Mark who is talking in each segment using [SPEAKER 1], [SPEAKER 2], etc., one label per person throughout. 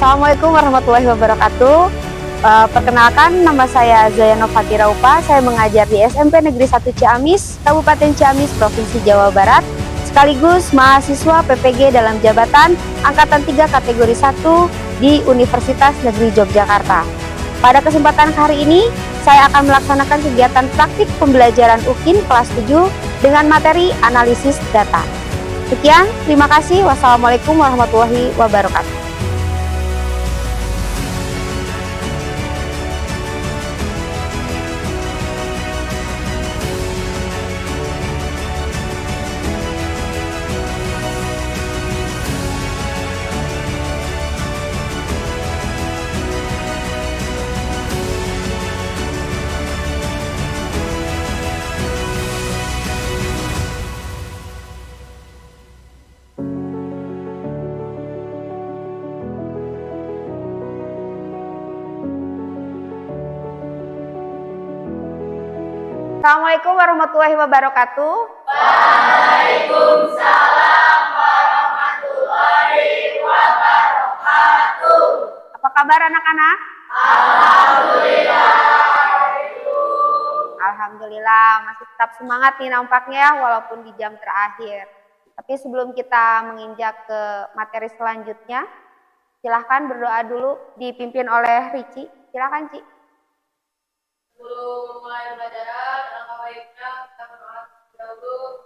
[SPEAKER 1] Assalamualaikum warahmatullahi wabarakatuh. Perkenalkan, nama saya Zoya Novati Raupa. Saya mengajar di SMP Negeri 1 Ciamis, Kabupaten Ciamis, Provinsi Jawa Barat. Sekaligus mahasiswa PPG dalam jabatan Angkatan 3 kategori 1 di Universitas Negeri Yogyakarta. Pada kesempatan hari ini, saya akan melaksanakan kegiatan praktik pembelajaran UKIN kelas 7 dengan materi analisis data. Sekian, terima kasih. Wassalamualaikum warahmatullahi wabarakatuh. Assalamualaikum warahmatullahi wabarakatuh.
[SPEAKER 2] Waalaikumsalam warahmatullahi wabarakatuh.
[SPEAKER 1] Apa kabar anak-anak?
[SPEAKER 2] Alhamdulillah.
[SPEAKER 1] Alhamdulillah, masih tetap semangat nih nampaknya walaupun di jam terakhir. Tapi sebelum kita menginjak ke materi selanjutnya, silahkan berdoa dulu dipimpin oleh Ricci. Silahkan, Ci.
[SPEAKER 2] Sebelum mulai pelajaran, alangkah baiknya kita berdoa dahulu.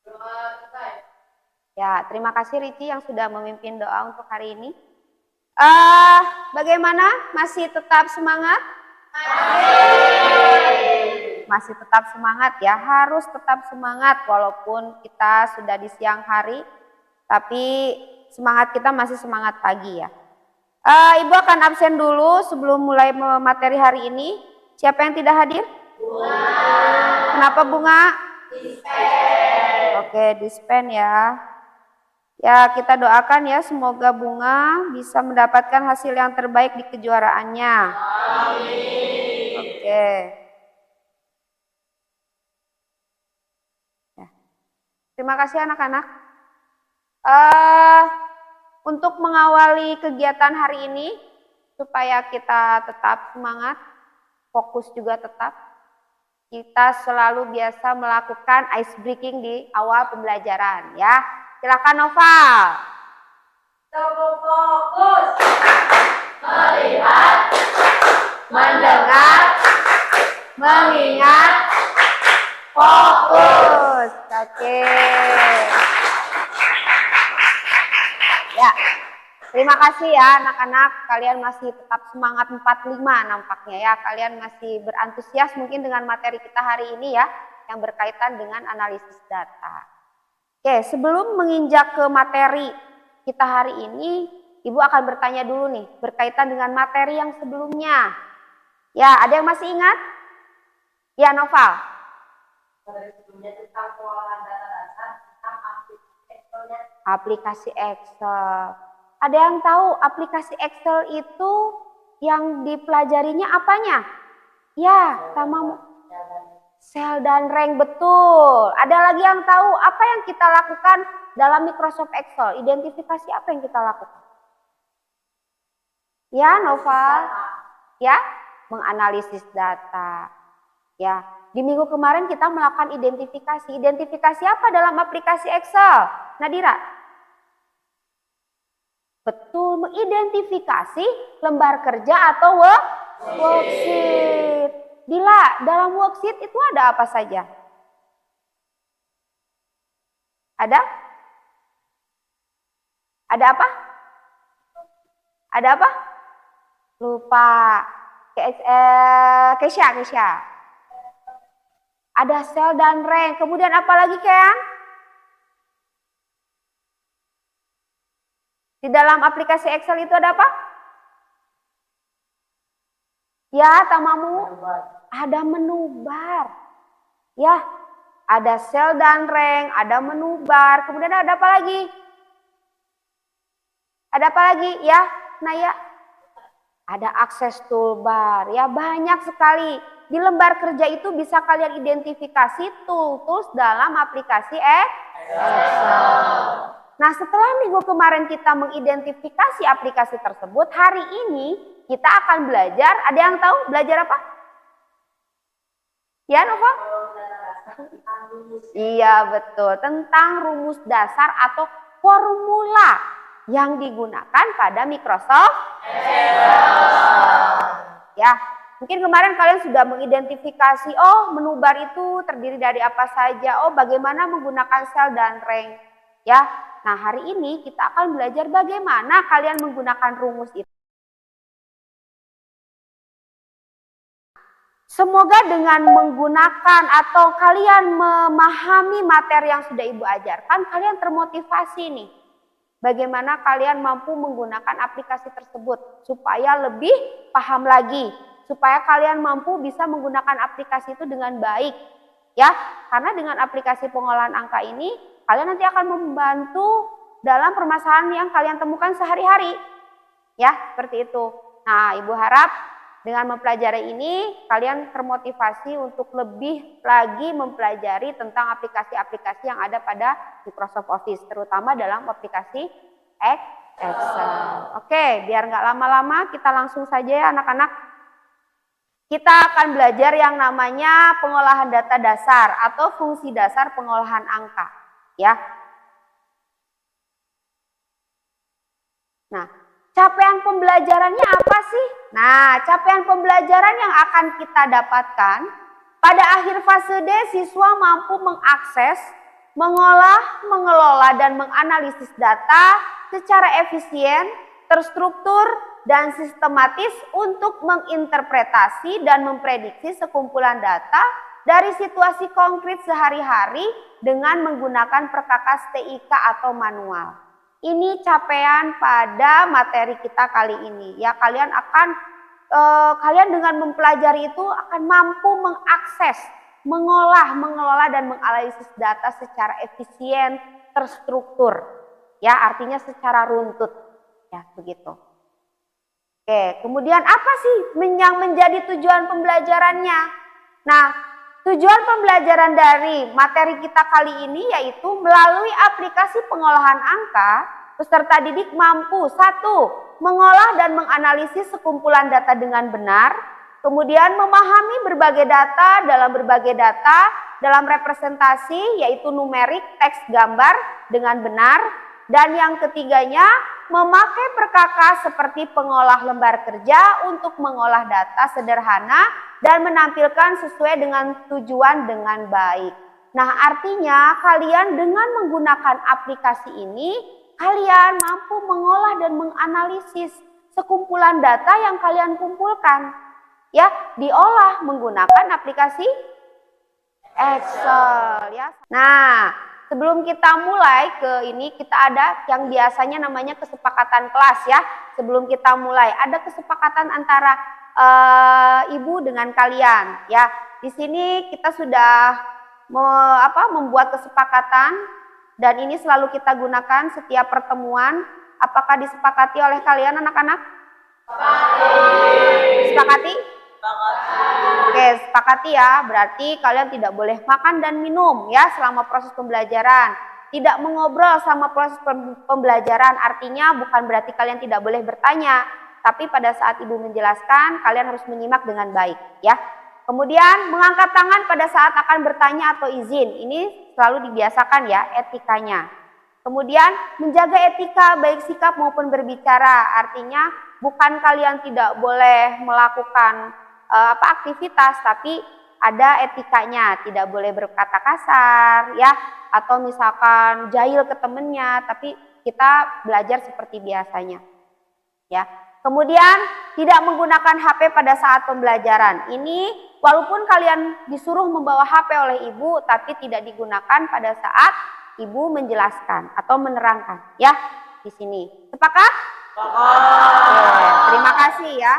[SPEAKER 2] Doa selesai.
[SPEAKER 1] Ya, terima kasih Ricci yang sudah memimpin doa untuk hari ini. Bagaimana? Masih tetap semangat? Masih tetap semangat ya, harus tetap semangat walaupun kita sudah di siang hari, tapi semangat kita masih semangat pagi ya. Ibu akan absen dulu sebelum mulai materi hari ini. Siapa yang tidak hadir?
[SPEAKER 2] Bunga.
[SPEAKER 1] Kenapa Bunga?
[SPEAKER 2] Dispen.
[SPEAKER 1] Oke, dispen ya. Ya, kita doakan ya semoga Bunga bisa mendapatkan hasil yang terbaik di kejuaraannya.
[SPEAKER 2] Amin.
[SPEAKER 1] Oke. Ya. Terima kasih anak-anak. Untuk mengawali kegiatan hari ini, supaya kita tetap semangat, fokus juga tetap, kita selalu biasa melakukan ice breaking di awal pembelajaran ya. Silakan Noval.
[SPEAKER 2] Fokus. Melihat.
[SPEAKER 1] Mendengar. Mengingat. Fokus. Oke. Ya. Terima kasih ya anak-anak. Kalian masih tetap semangat 45 nampaknya ya. Kalian masih berantusias mungkin dengan materi kita hari ini ya, yang berkaitan dengan analisis data. Oke, sebelum menginjak ke materi kita hari ini, Ibu akan bertanya dulu nih, berkaitan dengan materi yang sebelumnya. Ya, ada yang masih ingat? Ya, Noval.
[SPEAKER 2] Materi sebelumnya tentang pengolahan data dasar tentang
[SPEAKER 1] Aplikasi Excel. Ada yang tahu aplikasi Excel itu yang dipelajarinya apanya? Ya, sama sel dan rank, betul. Ada lagi yang tahu apa yang kita lakukan dalam Microsoft Excel? Identifikasi apa yang kita lakukan? Ya, Noval. Ya, menganalisis data. Ya, di minggu kemarin kita melakukan identifikasi. Identifikasi apa dalam aplikasi Excel? Nadira? Betul, mengidentifikasi lembar kerja atau worksheet. Dila, dalam worksheet itu ada apa saja? Ada? Ada apa? Ada apa? Lupa. Kesya. Ada sel dan rank. Kemudian apa lagi, Keang? Di dalam aplikasi Excel itu ada apa? Ya, Tamamu. Ada menu bar. Ya, ada sel dan rank, ada menu bar. Kemudian ada apa lagi? Ada apa lagi? Ya, Naya? ada akses toolbar, ya banyak sekali. Di lembar kerja itu bisa kalian identifikasi tools dalam aplikasi Excel. Nah, setelah minggu kemarin kita mengidentifikasi aplikasi tersebut, hari ini kita akan belajar, ada yang tahu belajar apa? Ya, Nova? Iya, betul. Tentang rumus dasar atau formula yang digunakan pada Microsoft Excel. Ya, mungkin kemarin kalian sudah mengidentifikasi, oh menu bar itu terdiri dari apa saja, oh bagaimana menggunakan sel dan rank. Ya, nah hari ini kita akan belajar bagaimana kalian menggunakan rumus itu. Semoga dengan menggunakan atau kalian memahami materi yang sudah Ibu ajarkan, kalian termotivasi nih. Bagaimana kalian mampu menggunakan aplikasi tersebut supaya lebih paham lagi, supaya kalian mampu bisa menggunakan aplikasi itu dengan baik. Ya, karena dengan aplikasi pengolahan angka ini, kalian nanti akan membantu dalam permasalahan yang kalian temukan sehari-hari. Ya, seperti itu. Nah, Ibu harap dengan mempelajari ini, kalian termotivasi untuk lebih lagi mempelajari tentang aplikasi-aplikasi yang ada pada Microsoft Office, terutama dalam aplikasi Excel. Oke, biar nggak lama-lama, kita langsung saja ya anak-anak. Kita akan belajar yang namanya pengolahan data dasar atau fungsi dasar pengolahan angka. Ya. Nah, capaian pembelajarannya apa sih? Nah, capaian pembelajaran yang akan kita dapatkan pada akhir fase D, siswa mampu mengakses, mengolah, mengelola, dan menganalisis data secara efisien, terstruktur, dan sistematis untuk menginterpretasi dan memprediksi sekumpulan data dari situasi konkret sehari-hari dengan menggunakan perkakas TIK atau manual. Ini capaian pada materi kita kali ini. Ya, kalian dengan mempelajari itu akan mampu mengakses, mengolah, mengelola dan menganalisis data secara efisien, terstruktur. Ya, artinya secara runtut. Ya, begitu. Oke, kemudian apa sih yang menjadi tujuan pembelajarannya? Nah, tujuan pembelajaran dari materi kita kali ini yaitu melalui aplikasi pengolahan angka, peserta didik mampu 1. Mengolah dan menganalisis sekumpulan data dengan benar, kemudian memahami berbagai data dalam representasi yaitu numerik, teks, gambar dengan benar, dan yang ketiganya memakai perkakas seperti pengolah lembar kerja untuk mengolah data sederhana dan menampilkan sesuai dengan tujuan dengan baik. Nah, artinya kalian dengan menggunakan aplikasi ini, kalian mampu mengolah dan menganalisis sekumpulan data yang kalian kumpulkan. Ya, diolah menggunakan aplikasi Excel. Ya. Nah, sebelum kita mulai ke ini, kita ada yang biasanya namanya kesepakatan kelas ya. Sebelum kita mulai, ada kesepakatan antara ibu dengan kalian ya. Di sini kita sudah membuat kesepakatan dan ini selalu kita gunakan setiap pertemuan. Apakah disepakati oleh kalian anak-anak? Sepakati? Oke, sepakati ya. Berarti kalian tidak boleh makan dan minum ya selama proses pembelajaran. Tidak mengobrol selama proses pembelajaran, artinya bukan berarti kalian tidak boleh bertanya. Tapi pada saat ibu menjelaskan, kalian harus menyimak dengan baik ya. Kemudian mengangkat tangan pada saat akan bertanya atau izin. Ini selalu dibiasakan ya etikanya. Kemudian menjaga etika baik sikap maupun berbicara. Artinya bukan kalian tidak boleh melakukan aktivitas, tapi ada etikanya. Tidak boleh berkata kasar ya, atau misalkan jahil ke temennya, tapi kita belajar seperti biasanya ya. Kemudian tidak menggunakan HP pada saat pembelajaran. Ini walaupun kalian disuruh membawa HP oleh ibu, tapi tidak digunakan pada saat ibu menjelaskan atau menerangkan ya di sini. Sepakat? Oke, terima kasih ya.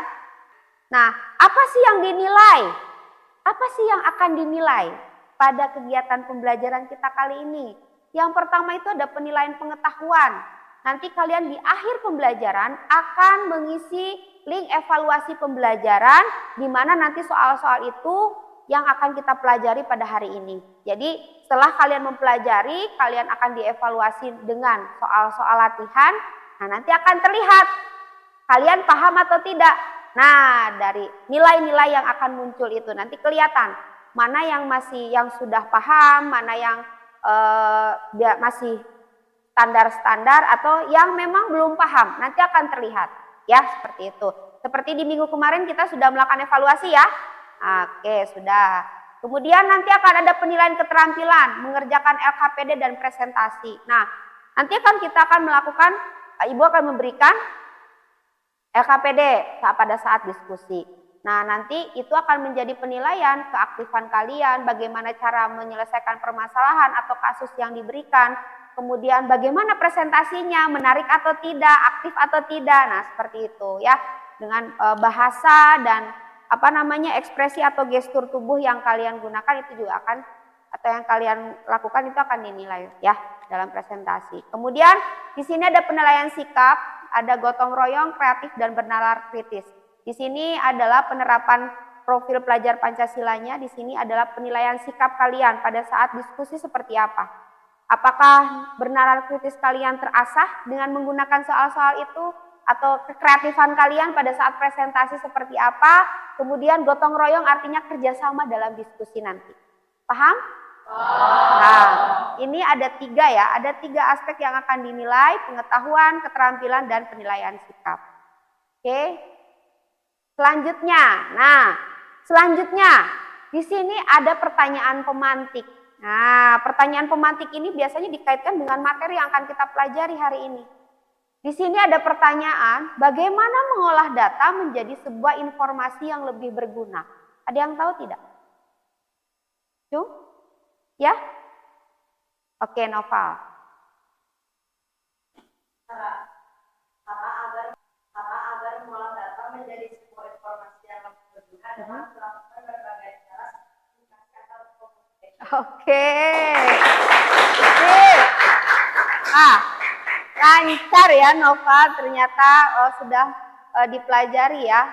[SPEAKER 1] Nah, apa sih yang dinilai? Apa sih yang akan dinilai pada kegiatan pembelajaran kita kali ini? Yang pertama itu ada penilaian pengetahuan. nanti kalian di akhir pembelajaran akan mengisi link evaluasi pembelajaran di mana nanti soal-soal itu yang akan kita pelajari pada hari ini. Jadi setelah kalian mempelajari, kalian akan dievaluasi dengan soal-soal latihan. Nah, nanti akan terlihat kalian paham atau tidak. Nah, dari nilai-nilai yang akan muncul itu nanti kelihatan mana yang sudah paham, mana yang masih standar-standar atau yang memang belum paham. Nanti akan terlihat ya, seperti itu. Seperti di minggu kemarin kita sudah melakukan evaluasi ya. Oke, sudah. Kemudian nanti akan ada penilaian keterampilan, mengerjakan LKPD dan presentasi. Nah, nanti kita akan melakukan, Ibu akan memberikan LKPD pada saat diskusi. Nah, nanti itu akan menjadi penilaian keaktifan kalian, bagaimana cara menyelesaikan permasalahan atau kasus yang diberikan. Kemudian bagaimana presentasinya, menarik atau tidak, aktif atau tidak. Nah, seperti itu ya. Dengan bahasa dan ekspresi atau gestur tubuh yang kalian gunakan itu juga akan, atau yang kalian lakukan itu akan dinilai ya dalam presentasi. Kemudian di sini ada penilaian sikap, ada gotong royong, kreatif dan bernalar kritis. Di sini adalah penerapan profil pelajar Pancasilanya. Di sini adalah penilaian sikap kalian pada saat diskusi seperti apa. Apakah bernalar kritis kalian terasah dengan menggunakan soal-soal itu? Atau kreatifan kalian pada saat presentasi seperti apa? Kemudian gotong royong artinya kerjasama dalam diskusi nanti. Paham? Nah, ini ada 3 ya, ada 3 aspek yang akan dinilai: pengetahuan, keterampilan, dan penilaian sikap. Oke. Selanjutnya, di sini ada pertanyaan pemantik. Nah, pertanyaan pemantik ini biasanya dikaitkan dengan materi yang akan kita pelajari hari ini. Di sini ada pertanyaan, bagaimana mengolah data menjadi sebuah informasi yang lebih berguna? Ada yang tahu tidak? Cung? Ya? Oke, Noval.
[SPEAKER 2] Cara agar mengolah data menjadi sebuah informasi yang lebih berguna dengan melakukan berbagai cara simplifikasi atau komputer.
[SPEAKER 1] Oke. Lancar ya Noval, ternyata sudah dipelajari ya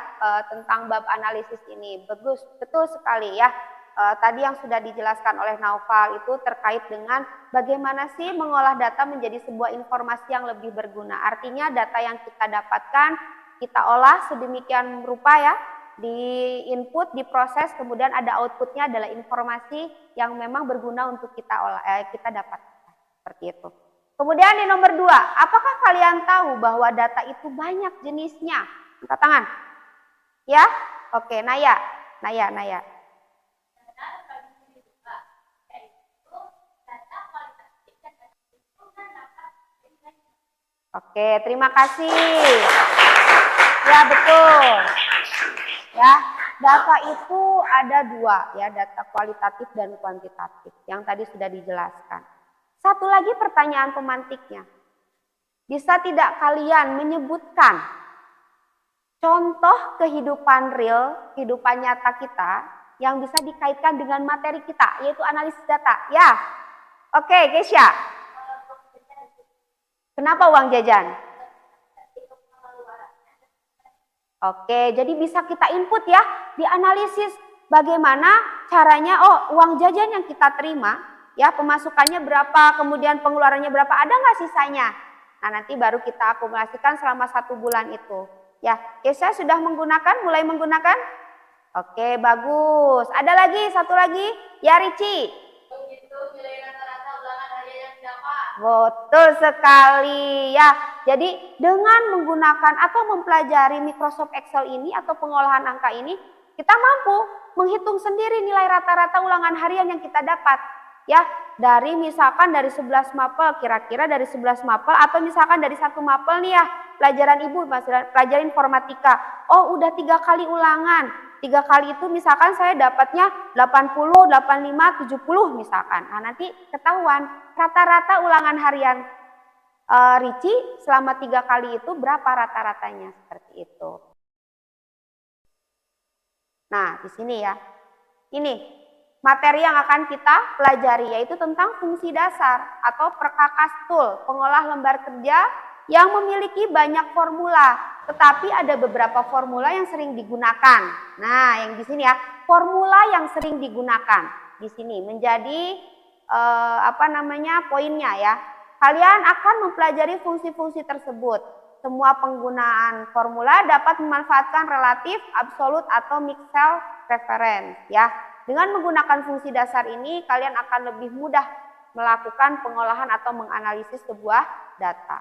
[SPEAKER 1] tentang bab analisis ini. Bagus, betul sekali ya. Tadi yang sudah dijelaskan oleh Noval itu terkait dengan bagaimana sih mengolah data menjadi sebuah informasi yang lebih berguna. Artinya data yang kita dapatkan, kita olah sedemikian rupa ya, di input, diproses, kemudian ada outputnya adalah informasi yang memang berguna untuk kita dapatkan. Seperti itu. Kemudian di nomor 2, apakah kalian tahu bahwa data itu banyak jenisnya? Angkat tangan. Ya? Oke, Naya. Oke, terima kasih. Ya, betul. Ya, data itu ada 2 ya, data kualitatif dan kuantitatif yang tadi sudah dijelaskan. Satu lagi pertanyaan pemantiknya. Bisa tidak kalian menyebutkan contoh kehidupan real, kehidupan nyata kita yang bisa dikaitkan dengan materi kita, yaitu analisis data? Ya. Oke, Kesya. Kenapa uang jajan? Oke, jadi bisa kita input ya, dianalisis bagaimana caranya, uang jajan yang kita terima, ya pemasukannya berapa, kemudian pengeluarannya berapa, ada nggak sisanya? Nah, nanti baru kita akumulasikan selama 1 bulan itu. Ya, Kesya sudah mulai menggunakan? Oke, bagus. Ada lagi, satu lagi, ya Ricci.
[SPEAKER 2] Menghitung nilai rata-rata ulangan harian yang didapat.
[SPEAKER 1] Betul sekali ya. Jadi dengan menggunakan atau mempelajari Microsoft Excel ini atau pengolahan angka ini, kita mampu menghitung sendiri nilai rata-rata ulangan harian yang kita dapat. Ya, dari misalkan dari 11 mapel, kira-kira dari 11 mapel atau misalkan dari 1 mapel nih ya, pelajaran Ibu, pelajaran informatika. Oh, udah 3 kali ulangan. 3 kali itu misalkan saya dapatnya 80, 85, 70 misalkan. Nah, nanti ketahuan rata-rata ulangan harian Ricci selama 3 kali itu berapa rata-ratanya, seperti itu. Nah, di sini ya. Ini materi yang akan kita pelajari yaitu tentang fungsi dasar atau perkakas tool, pengolah lembar kerja yang memiliki banyak formula, tetapi ada beberapa formula yang sering digunakan. Nah, yang di sini ya, formula yang sering digunakan di sini menjadi poinnya ya. Kalian akan mempelajari fungsi-fungsi tersebut. Semua penggunaan formula dapat memanfaatkan relatif, absolut, atau mixed cell reference ya. Dengan menggunakan fungsi dasar ini, kalian akan lebih mudah melakukan pengolahan atau menganalisis sebuah data.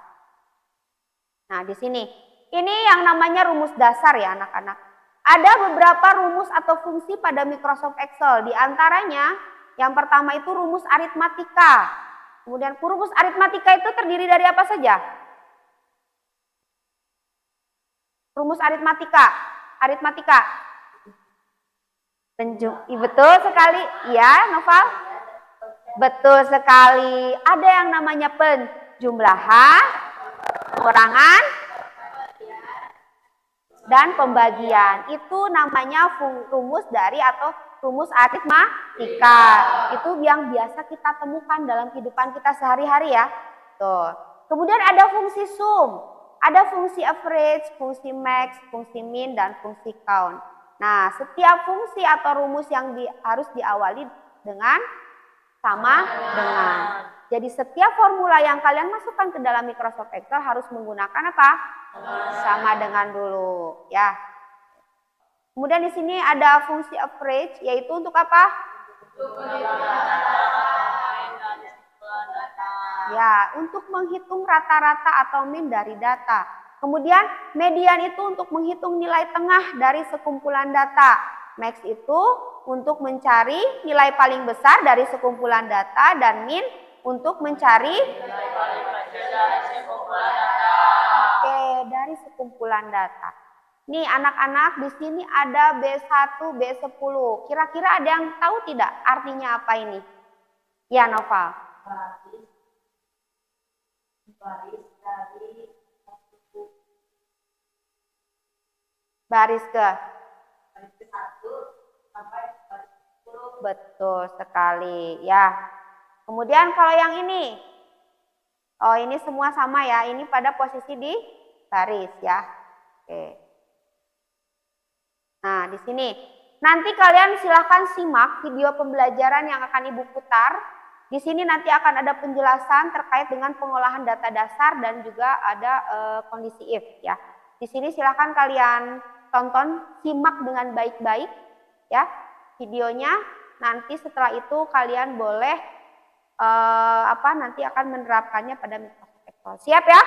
[SPEAKER 1] Nah, di sini, ini yang namanya rumus dasar ya anak-anak. Ada beberapa rumus atau fungsi pada Microsoft Excel. Di antaranya, yang pertama itu rumus aritmatika. Kemudian rumus aritmatika itu terdiri dari apa saja? Rumus aritmatika. Betul sekali. Ya, Noval? Betul sekali. Ada yang namanya penjumlahan, pengurangan, dan pembagian. Itu namanya rumus dari atau rumus aritmatika. Itu yang biasa kita temukan dalam kehidupan kita sehari-hari ya. Tuh. Kemudian ada fungsi sum, ada fungsi average, fungsi max, fungsi min, dan fungsi count. Nah, setiap fungsi atau rumus yang harus diawali dengan sama dengan. Jadi setiap formula yang kalian masukkan ke dalam Microsoft Excel harus menggunakan apa? Sama dengan dulu, ya. Kemudian di sini ada fungsi average, yaitu untuk apa? Ya, untuk menghitung rata-rata atau min dari data. Kemudian median itu untuk menghitung nilai tengah dari sekumpulan data. Max itu untuk mencari nilai paling besar dari sekumpulan data, dan min untuk mencari nilai paling kecil dari sekumpulan data. Oke, dari sekumpulan data. Nih anak-anak, di sini ada B1, B10. Kira-kira ada yang tahu tidak artinya apa ini? Ya, Noval. Baris ke 1 sampai baris 10. Betul sekali ya. Kemudian kalau yang ini, oh ini semua sama ya, ini pada posisi di baris ya. Oke. Nah di sini, nanti kalian silahkan simak video pembelajaran yang akan Ibu putar. Di sini nanti akan ada penjelasan terkait dengan pengolahan data dasar dan juga ada kondisi if ya. Di sini silahkan kalian tonton, simak dengan baik-baik ya videonya. Nanti setelah itu kalian boleh nanti akan menerapkannya pada Microsoft Excel. Siap ya?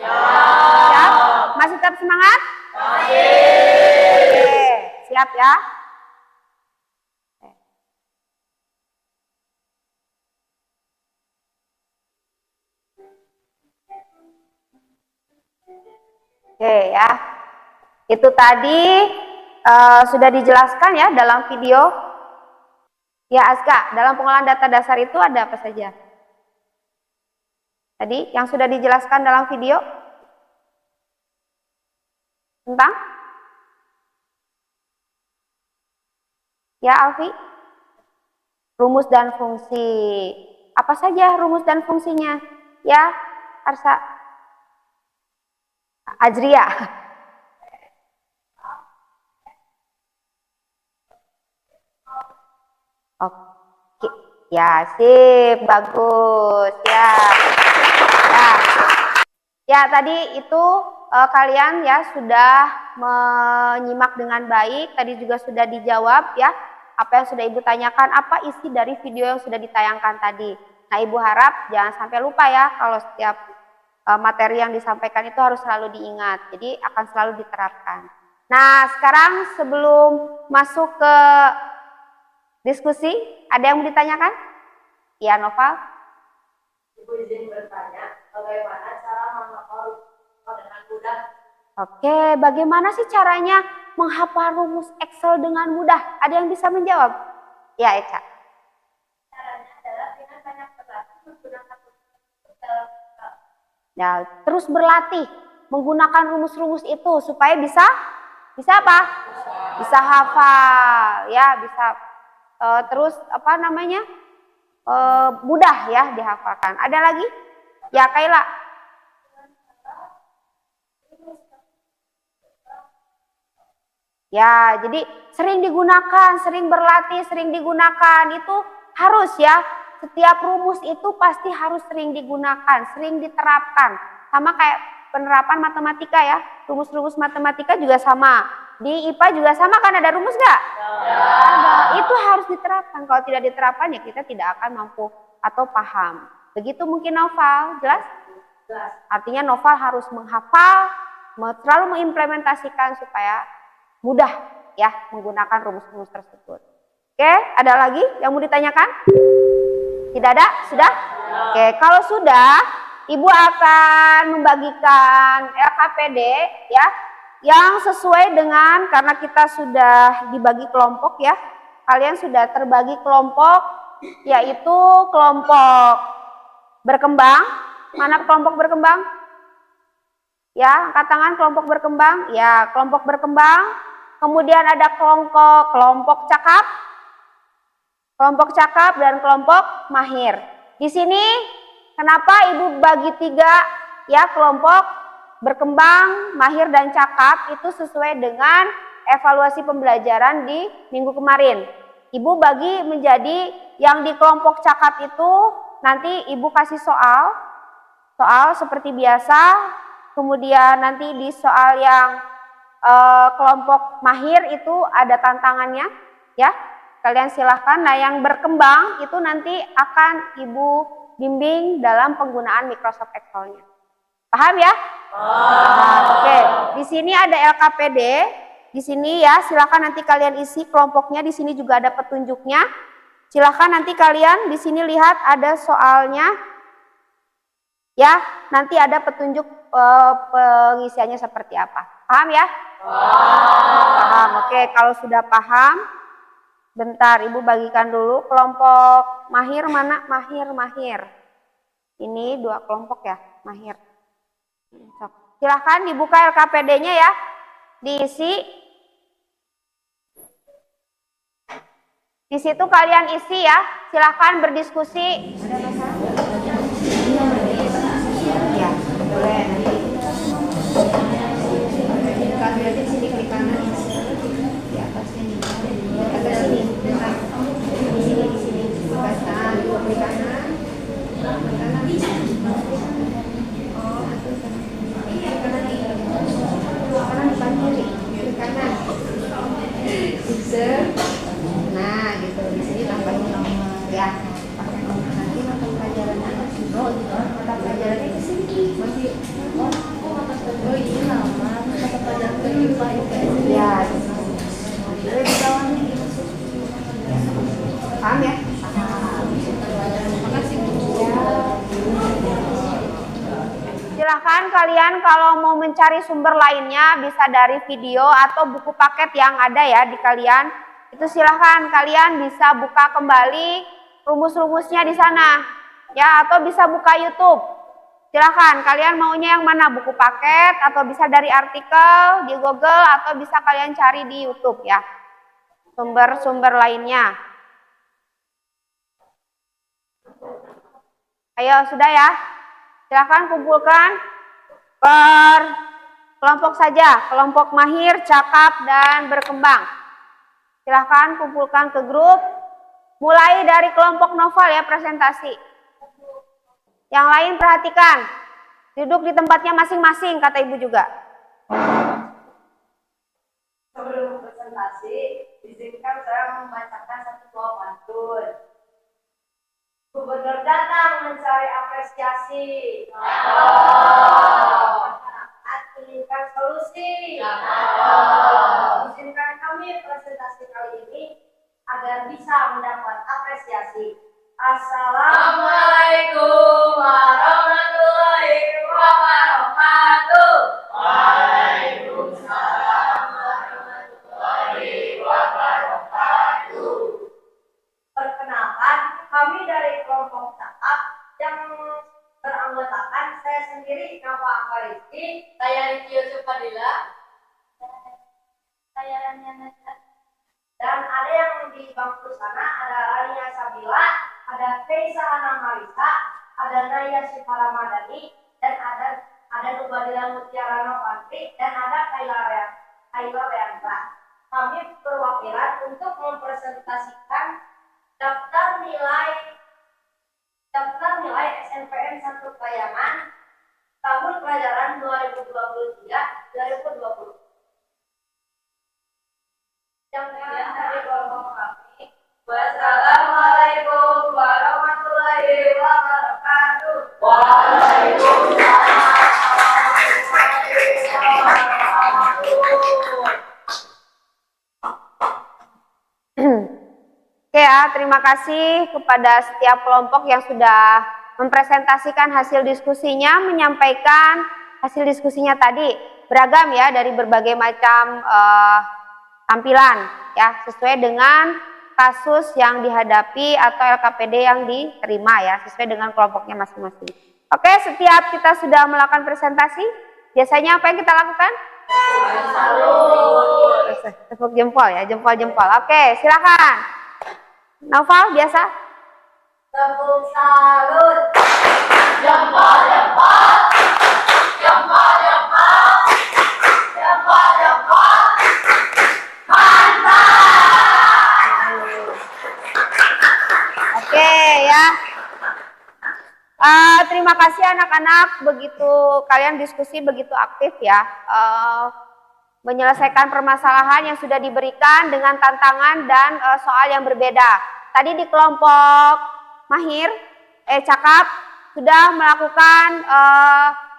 [SPEAKER 1] Siap. Masih tetap semangat? Oke, siap ya? Oke ya. Itu tadi sudah dijelaskan ya dalam video. Ya Aska, dalam pengolahan data dasar itu ada apa saja? Tadi yang sudah dijelaskan dalam video tentang? Ya Alfi? Rumus dan fungsi. Apa saja rumus dan fungsinya? Ya Arsa? Ajria? Oke, ya sip, bagus ya. Ya tadi itu kalian ya sudah menyimak dengan baik. Tadi juga sudah dijawab ya apa yang sudah Ibu tanyakan, apa isi dari video yang sudah ditayangkan tadi. Nah Ibu harap jangan sampai lupa ya, kalau setiap materi yang disampaikan itu harus selalu diingat. Jadi akan selalu diterapkan. Nah sekarang sebelum masuk ke diskusi, ada yang mau ditanyakan? Iya, Noval?
[SPEAKER 2] Ibu izin bertanya, bagaimana cara menghafal dengan mudah?
[SPEAKER 1] Oke, bagaimana sih caranya menghafal rumus Excel dengan mudah? Ada yang bisa menjawab? Ya, Eca.
[SPEAKER 2] Caranya adalah dengan banyak berlatih menggunakan
[SPEAKER 1] Ya, terus berlatih menggunakan rumus-rumus itu supaya bisa apa? Bisa hafal, ya, bisa terus mudah ya dihafalkan. Ada lagi? Ya Kaila. Ya, jadi sering digunakan, sering berlatih, sering digunakan itu harus ya. Setiap rumus itu pasti harus sering digunakan, sering diterapkan. Sama kayak penerapan matematika ya. Rumus-rumus matematika juga sama. Di IPA juga sama kan, ada rumus nggak? Ada. Itu harus diterapkan. Kalau tidak diterapkan ya kita tidak akan mampu atau paham. Begitu mungkin Noval, jelas?
[SPEAKER 2] Jelas.
[SPEAKER 1] Artinya Noval harus menghafal, selalu mengimplementasikan supaya mudah ya menggunakan rumus-rumus tersebut. Oke, ada lagi yang mau ditanyakan? Tidak ada? Sudah? Oke, kalau sudah, Ibu akan membagikan LKPD ya yang sesuai dengan, karena kita sudah dibagi kelompok ya. Kalian sudah terbagi kelompok, yaitu kelompok berkembang. Mana kelompok berkembang? Ya, angkat tangan kelompok berkembang. Ya, kelompok berkembang. Kemudian ada kelompok cakap, dan kelompok mahir. Di sini kenapa Ibu bagi 3 ya, kelompok berkembang, mahir, dan cakap itu sesuai dengan evaluasi pembelajaran di minggu kemarin. Ibu bagi menjadi yang di kelompok cakap itu nanti Ibu kasih soal seperti biasa. Kemudian nanti di soal yang kelompok mahir itu ada tantangannya ya. Kalian silahkan. Nah, yang berkembang itu nanti akan Ibu bimbing dalam penggunaan Microsoft Excel-nya. Paham ya? Paham. Oke, di sini ada LKPD. Di sini ya, silahkan nanti kalian isi kelompoknya. Di sini juga ada petunjuknya. Silahkan nanti kalian di sini lihat ada soalnya. Ya, nanti ada petunjuk pengisiannya seperti apa. Paham ya? Paham. Oke, kalau sudah paham, bentar Ibu bagikan dulu kelompok mahir mana? Mahir. Ini 2 kelompok ya, mahir. Silahkan dibuka LKPD-nya ya, diisi. Di situ kalian isi ya, silahkan berdiskusi. Ada masalah? Ya, boleh nanti. Kalian di sini klik kanan. Di atasnya nih. Agak sini. Di sini. Bakasan, klik kanan. Kanan. Oh, atas kanan. Kanan nih. Kanan depan kiri. Klik kanan. User. Nah, gitu. Di sini tambahin nomor ya. Pakai nomor nanti mata pelajarannya. Oh, mata pelajarannya ke sini. Masih. Oh, ini nama mata pelajaran IPA IPS. Ya. Boleh di bawahnya dimasuk. Paham ya? Paham. Makasih Bu. Ya. Silahkan kalian kalau mau mencari sumber lainnya bisa dari video atau buku paket yang ada ya di kalian. Itu silahkan kalian bisa buka kembali rumus-rumusnya di sana. Ya, atau bisa buka YouTube. Silahkan kalian maunya yang mana, buku paket atau bisa dari artikel di Google atau bisa kalian cari di YouTube ya. Sumber-sumber lainnya. Ayo, sudah ya. Silahkan kumpulkan per kelompok saja, kelompok mahir, cakap, dan berkembang. Silahkan kumpulkan ke grup. Mulai dari kelompok Noval ya presentasi. Yang lain perhatikan. Duduk di tempatnya masing-masing, kata Ibu juga.
[SPEAKER 2] Sebelum presentasi, izinkan saya membacakan satu buah pantun. Gubernur datang mencari apresiasi. Masyarakat menginginkan solusi. Izinkan kami presentasi kali ini agar bisa mendapat apresiasi. Assalamualaikum warahmatullahi wabarakatuh. Waalaikumsalam warahmatullahi wabarakatuh. Perkenalkan, kami dari kelompok cakap yang beranggotakan saya sendiri, Nova Angka Rizky, saya Riki Yusuf Fadila, saya Rania Nasa, dan ada yang di bangku sana ada Rania Sabila, ada Feisa Hana Marisa, ada Naya Sifara Madani, dan ada Nubadila Mutiara Novanti, dan ada Kayla Reandra. kami perwakilan untuk mempresentasikan daftar nilai SNPN 1 Payangan tahun pelajaran 2023-2020. Yang dari kelompok kami. Wassalamualaikum warahmatullahi wabarakatuh. Waalaikumsalam warahmatullahi wabarakatuh.
[SPEAKER 1] Oke ya, terima kasih kepada setiap kelompok yang sudah mempresentasikan hasil diskusinya, menyampaikan hasil diskusinya tadi. Beragam ya, dari berbagai macam tampilan ya, sesuai dengan kasus yang dihadapi atau LKPD yang diterima ya, sesuai dengan kelompoknya masing-masing. Oke, setiap kita sudah melakukan presentasi, biasanya apa yang kita lakukan? Salut. Tepuk jempol ya, jempol-jempol. Oke, silakan. Noval biasa?
[SPEAKER 2] Tepuk salut. Jempol-jempol. Jempol-jempol. Jempol-jempol.
[SPEAKER 1] Oke ya. Terima kasih anak-anak, begitu kalian diskusi begitu aktif ya, menyelesaikan permasalahan yang sudah diberikan dengan tantangan dan soal yang berbeda. Tadi di kelompok mahir, cakap sudah melakukan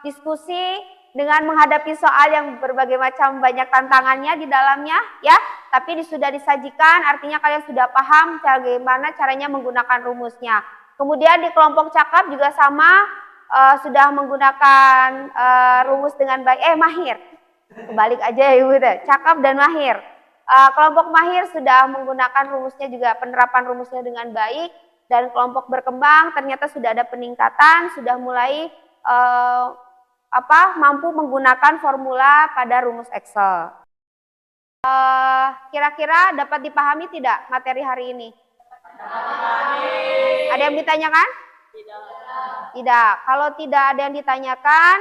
[SPEAKER 1] diskusi dengan menghadapi soal yang berbagai macam banyak tantangannya di dalamnya ya, tapi sudah disajikan, artinya kalian sudah paham bagaimana caranya menggunakan rumusnya. Kemudian di kelompok cakap juga sama, sudah menggunakan rumus dengan baik, mahir. Kebalik aja ya Ibu, cakap dan mahir. Kelompok mahir sudah menggunakan rumusnya juga, penerapan rumusnya dengan baik, dan kelompok berkembang ternyata sudah ada peningkatan, sudah mulai mampu menggunakan formula pada rumus Excel. Kira-kira dapat dipahami tidak materi hari ini? Ada yang ditanyakan? Tidak. Kalau tidak ada yang ditanyakan,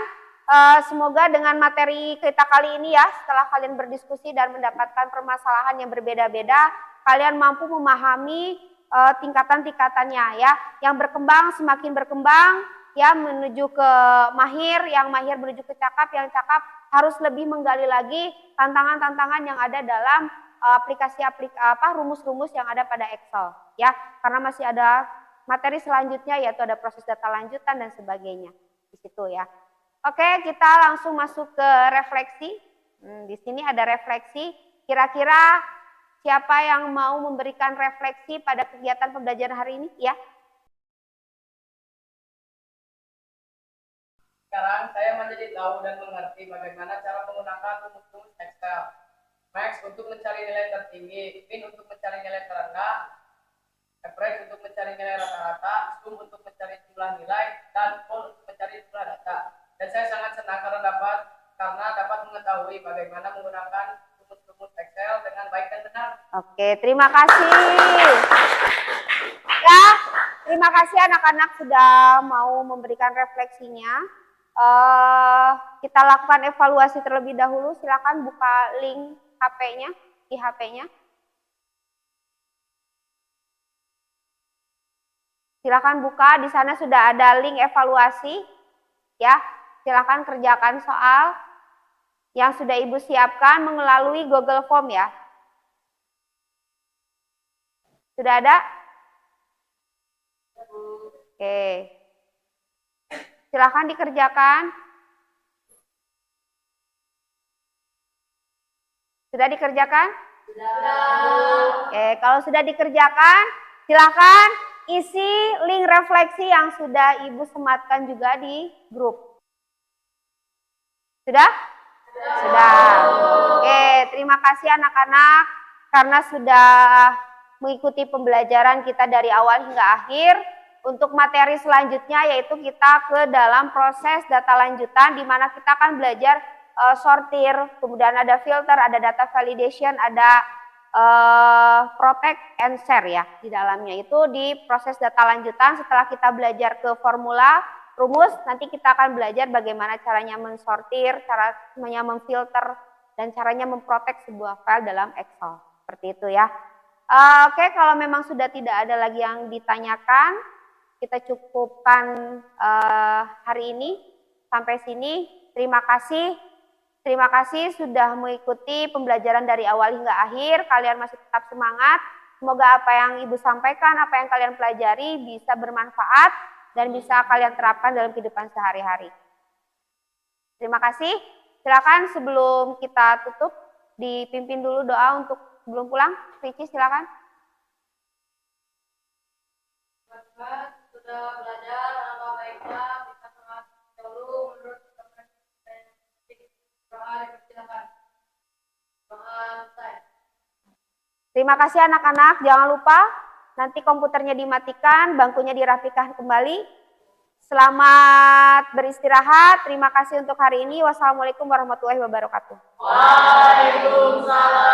[SPEAKER 1] semoga dengan materi kita kali ini ya, setelah kalian berdiskusi dan mendapatkan permasalahan yang berbeda-beda, kalian mampu memahami tingkatan-tingkatannya ya. Yang berkembang semakin berkembang ya, menuju ke mahir, yang mahir menuju ke cakap, yang cakap harus lebih menggali lagi tantangan-tantangan yang ada dalam rumus-rumus yang ada pada Excel ya, karena masih ada materi selanjutnya yaitu ada proses data lanjutan dan sebagainya di situ ya. Oke, kita langsung masuk ke refleksi. Di sini ada refleksi. Kira-kira siapa yang mau memberikan refleksi pada kegiatan pembelajaran hari ini? Ya.
[SPEAKER 3] Sekarang saya menjadi tahu dan mengerti bagaimana cara menggunakan rumus Excel. Max untuk mencari nilai tertinggi, min untuk mencari nilai terendah, average untuk mencari nilai rata-rata, sum untuk mencari jumlah nilai, dan pol untuk mencari jumlah data. Dan saya sangat senang karena dapat mengetahui bagaimana menggunakan rumus-rumus Excel dengan baik dan benar.
[SPEAKER 1] Oke, terima kasih. Ya, terima kasih anak-anak sudah mau memberikan refleksinya. Kita lakukan evaluasi terlebih dahulu. Silakan buka link HP-nya di HP-nya. Silakan buka, di sana sudah ada link evaluasi. Ya, silakan kerjakan soal yang sudah Ibu siapkan melalui Google Form ya. Sudah ada? Oke. Silakan dikerjakan. Sudah dikerjakan? Sudah. Oke, kalau sudah dikerjakan, silakan isi link refleksi yang sudah Ibu sematkan juga di grup. Sudah? Sudah. Oke, terima kasih anak-anak karena sudah mengikuti pembelajaran kita dari awal hingga akhir. Untuk materi selanjutnya yaitu kita ke dalam proses data lanjutan di mana kita akan belajar sortir, kemudian ada filter, ada data validation, ada protect and share ya di dalamnya. Itu di proses data lanjutan setelah kita belajar ke formula rumus, nanti kita akan belajar bagaimana caranya mensortir, caranya memfilter dan caranya memprotek sebuah file dalam Excel. Seperti itu ya. Oke, kalau memang sudah tidak ada lagi yang ditanyakan, kita cukupkan hari ini sampai sini. Terima kasih. Terima kasih sudah mengikuti pembelajaran dari awal hingga akhir. Kalian masih tetap semangat. Semoga apa yang Ibu sampaikan, apa yang kalian pelajari bisa bermanfaat dan bisa kalian terapkan dalam kehidupan sehari-hari. Terima kasih. Silakan sebelum kita tutup, dipimpin dulu doa untuk sebelum pulang. Vicky, silakan.
[SPEAKER 2] Sudah belajar nama baiknya, bisa sangat jauh menurut teman-teman. Silakan.
[SPEAKER 1] Terima kasih anak-anak, jangan lupa nanti komputernya dimatikan, bangkunya dirapikan kembali. Selamat beristirahat, terima kasih untuk hari ini. Wassalamualaikum warahmatullahi wabarakatuh.
[SPEAKER 2] Waalaikumsalam.